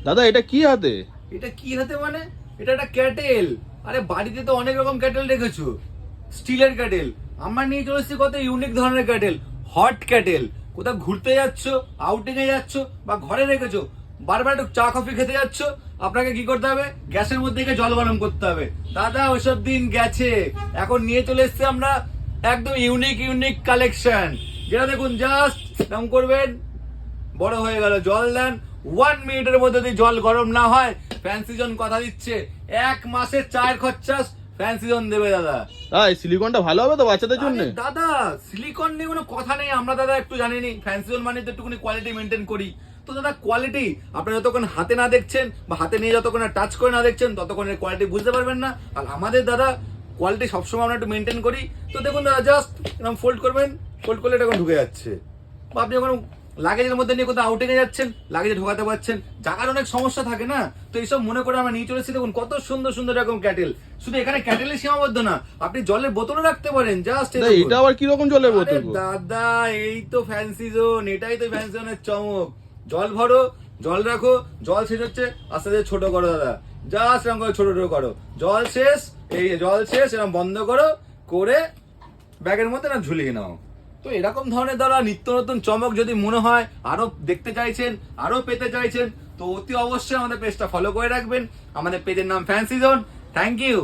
দাদা এটা কি হাতে? এটা কি হাতে মানে? এটা একটা ক্যাটেল। আরে বাড়িতে তো অনেক রকম ক্যাটেল রেখেছো, স্টিলের ক্যাটেল। আমরা নিয়ে চলে এসেছি কত ইউনিক ধরনের ক্যাটেল, হট ক্যাটেল। কোথাও ঘুরতে যাচ্ছ, আউটিং এ যাচ্ছ, বা ঘরে রেখেছো, বারবার একটু চা কফি খেতে যাচ্ছ, আপনাকে কি করতে হবে? গ্যাসের মধ্যে গিয়ে জল গরম করতে হবে। দাদা ওইসব দিন গেছে। এখন নিয়ে চলে এসেছি আমরা একদম ইউনিক ইউনিক কালেকশন, যেটা দেখুন জাস্ট এরকম করবেন, বড় হয়ে গেল। জল দেন, 1 মিনিটের মধ্যে যদি জল গরম না হয়, ফ্যান্সি জোন কথা দিচ্ছে 1 মাসের চায়ের খরচা ফ্যান্সি জোন দেবে দাদা। এই সিলিকনটা ভালো হবে তো বাচ্চাদের জন্য? আরে দাদা সিলিকন নিয়ে কোনো কথা নেই, আমরা দাদা একটু জানিনি ফ্যান্সি জোন মানে তো একটুখানি কোয়ালিটি মেনটেন করি। তো দাদা কোয়ালিটি আপনারা যতক্ষণ হাতে না দেখছেন বা হাতে নিয়ে যতক্ষণ টাচ করে না দেখছেন ততক্ষণ এর কোয়ালিটি বুঝতে পারবেন না। আর আমাদের দাদা কোয়ালিটি সবসময় আমরা একটু মেনটেন করি। তো দেখুন দাদা জাস্ট এরকম ফোল্ড করবেন, ফোল্ড করলে এটা এখন ঢুকে যাচ্ছে। বা আপনি যখন লাগেজের মধ্যে নিয়ে কোথাও আউটিং এ যাচ্ছেন, লাগেজে ঢোকাতে পারছেন। জায়গার অনেক সমস্যা থাকে না, তো এইসব মনে করে আমরা নিয়ে চলেছি। দেখুন কত সুন্দর সুন্দর এরকম ক্যাটেল। শুধু এখানে ক্যাটেলে সীমাবদ্ধ না, আপনি জলের বোতলও রাখতে পারেন। জাস্ট এটা আবার কি রকম জলের বোতল? দাদা এই তো ফ্যান্সি জোন, এটাই তো ফ্যান্সি জোনের চমক। জল ভরো, জল রাখো, জল শেষ হচ্ছে আস্তে আস্তে ছোট করো দাদা। জাস্ট এরকম করে ছোট ছোট করো, জল শেষ, এই জল শেষ, এরকম বন্ধ করো, করে ব্যাগের মধ্যে না ঝুলিয়ে নাও। তো এরকম ধরনের দ্বারা নিত্য নতুন চমক যদি মনে হয়, আরো দেখতে চাইছেন, আরো পেতে চাইছেন, তো অতি অবশ্যই আমাদের পেজটা ফলো করে রাখবেন। আমাদের পেজের নাম ফ্যান্সি জোন। Thank you.